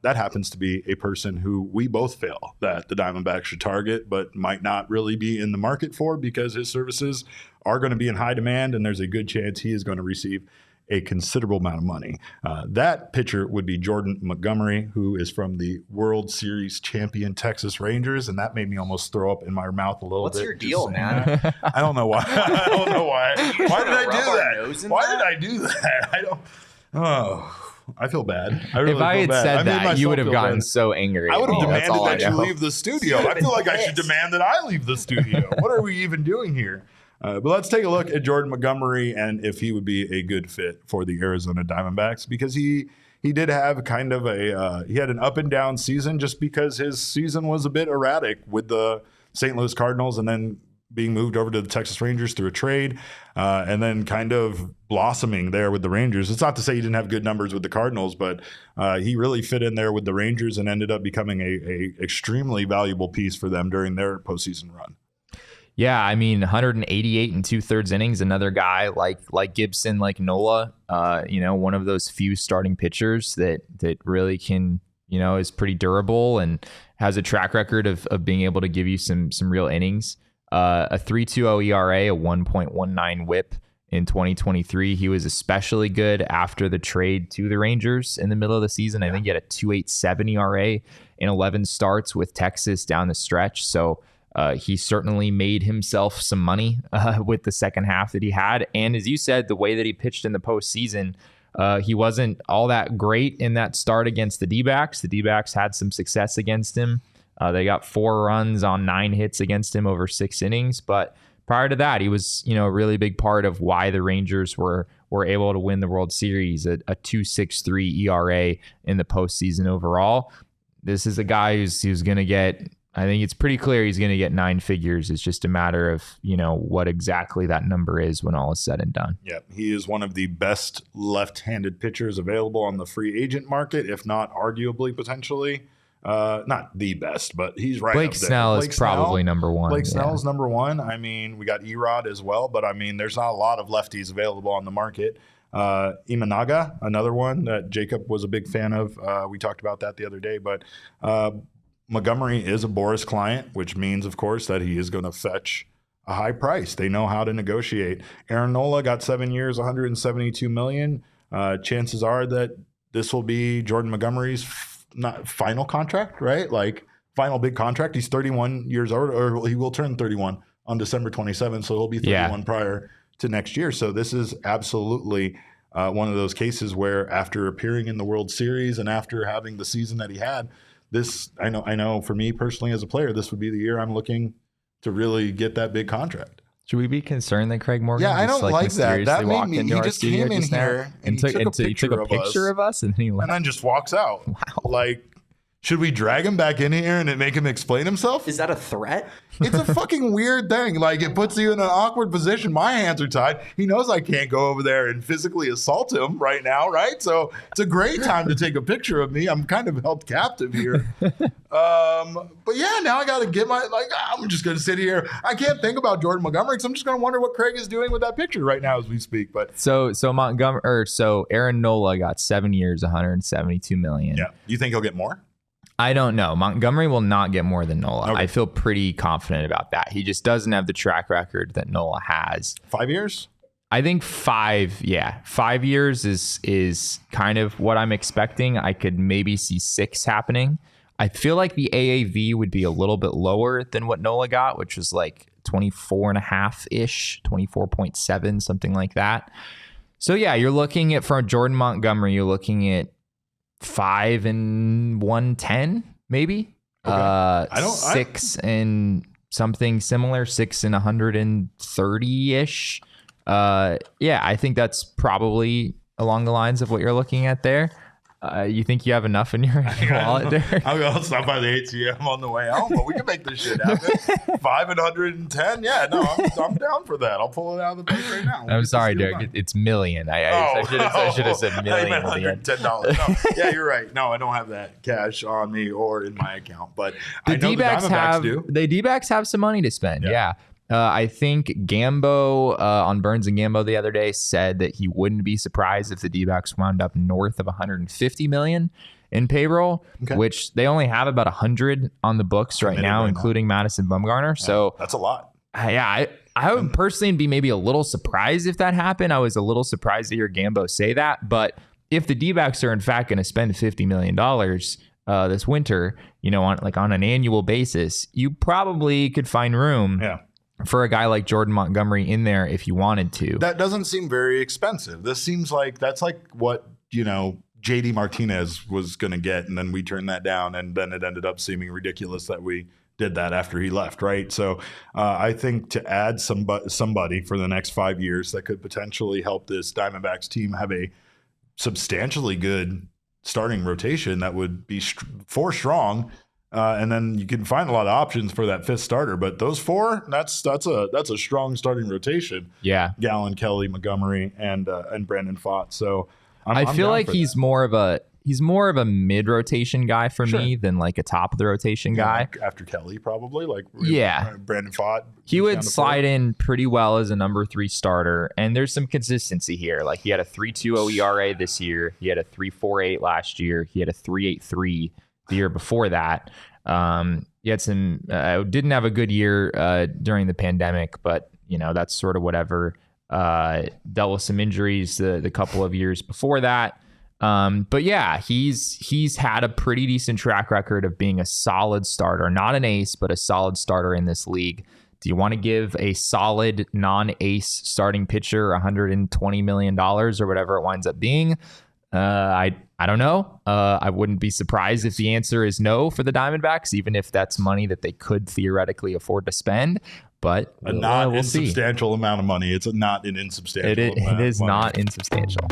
that happens to be a person who we both feel that the Diamondbacks should target, but might not really be in the market for because his services are going to be in high demand, and there's a good chance he is going to receive a considerable amount of money. That pitcher would be Jordan Montgomery, who is from the World Series champion Texas Rangers, and that made me almost throw up in my mouth a little bit. What's your deal, man? I don't know why. I don't know why. Why did I do that? Why did I do that? I don't. Oh. I feel bad. I really if I had bad. said that, you would have gotten so angry. I would have demanded that you leave the studio. I feel like I should demand that I leave the studio. What are we even doing here? But let's take a look at Jordan Montgomery and if he would be a good fit for the Arizona Diamondbacks, because he did have kind of he had an up and down season just because his season was a bit erratic with the St. Louis Cardinals and then being moved over to the Texas Rangers through a trade, and then kind of blossoming there with the Rangers. It's not to say he didn't have good numbers with the Cardinals, but he really fit in there with the Rangers and ended up becoming a extremely valuable piece for them during their postseason run. Yeah, I mean, 188 and 2/3 innings. Another guy like Gibson, like Nola, one of those few starting pitchers that really can, is pretty durable and has a track record of being able to give you some real innings. A 3.20 ERA, a 1.19 WHIP in 2023. He was especially good after the trade to the Rangers in the middle of the season. I think he had a 2.87 ERA in 11 starts with Texas down the stretch. So he certainly made himself some money with the second half that he had. And as you said, the way that he pitched in the postseason, he wasn't all that great in that start against the D-backs. The D-backs had some success against him. They got 4 runs on 9 hits against him over 6 innings. But prior to that, he was, a really big part of why the Rangers were able to win the World Series, a 2.63 ERA in the postseason overall. This is a guy who's going to get, I think it's pretty clear he's going to get 9 figures. It's just a matter of, what exactly that number is when all is said and done. Yeah, he is one of the best left-handed pitchers available on the free agent market, if not arguably potentially. Not the best, but he's right Blake up there. Snell is probably number one. Blake Snell is number one. I mean, we got Erod as well, but I mean, there's not a lot of lefties available on the market. Imanaga, another one that Jacob was a big fan of. We talked about that the other day, but Montgomery is a Boris client, which means, of course, that he is going to fetch a high price. They know how to negotiate. Aaron Nola got 7 years, $172 million. Chances are that this will be Jordan Montgomery's not final contract, right? Like final big contract. He's 31 years old, or he will turn 31 on December 27th. So he'll be 31 prior to next year. So this is absolutely one of those cases where after appearing in the World Series and after having the season that he had, this, I know for me personally as a player, this would be the year I'm looking to really get that big contract. Should we be concerned that Craig Morgan? Yeah, I don't like that. That made me. He just came in here and he took a picture of us, and then he left. And then just walks out. Wow. Like, should we drag him back in here and make him explain himself? Is that a threat? It's a fucking weird thing. Like, it puts you in an awkward position. My hands are tied. He knows I can't go over there and physically assault him right now, right? So it's a great time to take a picture of me. I'm kind of held captive here. But yeah, now I got to get I'm just going to sit here. I can't think about Jordan Montgomery because I'm just going to wonder what Craig is doing with that picture right now as we speak. But so Aaron Nola got 7 years, $172 million. Yeah. You think he'll get more? I don't know. Montgomery will not get more than Nola. Okay. I feel pretty confident about that. He just doesn't have the track record that Nola has. 5 years? I think 5 years is kind of what I'm expecting. I could maybe see 6 happening. I feel like the AAV would be a little bit lower than what Nola got, which was like 24.5-ish, 24.7, something like that. So yeah, you're looking at, for Jordan Montgomery, you're looking at 5 and 110, maybe. Okay. 6 and something similar, 6 and 130-ish. Yeah, I think that's probably along the lines of what you're looking at there. You think you have enough in your wallet, Derek? I'll stop by the ATM on the way home, but we can make this shit happen. 5 and 110. Yeah, no, I'm down for that. I'll pull it out of the bank right now. I'm sorry, Derek. It's million. I should have said million. $110. No, yeah, you're right. No, I don't have that cash on me or in my account, but the D-backs do. The D-backs have some money to spend. Yeah. I think Gambo on Burns and Gambo the other day said that he wouldn't be surprised if the D-backs wound up north of $150 million. in payroll, Okay. which they only have about 100 on the books right now, including Madison Bumgarner. So that's a lot. I would personally be maybe a little surprised if that happened. I was a little surprised to hear Gambo say that. But if the D-backs are in fact going to spend $50 million this winter, on an annual basis, you probably could find room for a guy like Jordan Montgomery in there if you wanted to. That doesn't seem very expensive. This seems like that's like what, JD Martinez was going to get. And then we turned that down. And then it ended up seeming ridiculous that we did that after he left, right? So I think to add somebody for the next 5 years that could potentially help this Diamondbacks team have a substantially good starting rotation that would be four strong, and then you can find a lot of options for that fifth starter. But those four, that's a strong starting rotation. Yeah, Gallen, Kelly, Montgomery, and Brandon Pfaadt. So I feel like he's more of a mid-rotation guy for me than like a top of the rotation guy. After Kelly, probably Brandon Pfaadt. He would slide in pretty well as a number 3 starter, and there's some consistency here. Like he had a 3.20 ERA this year. He had a 3.48 last year. He had a 3.83 the year before that. He had some didn't have a good year during the pandemic, but that's sort of whatever. Dealt with some injuries the couple of years before that. But yeah, he's had a pretty decent track record of being a solid starter, not an ace, but a solid starter in this league. Do you want to give a solid non-ace starting pitcher $120 million or whatever it winds up being? I don't know. I wouldn't be surprised if the answer is no for the Diamondbacks, even if that's money that they could theoretically afford to spend. But we'll insubstantial amount of money. It's not an insubstantial amount. It is not insubstantial.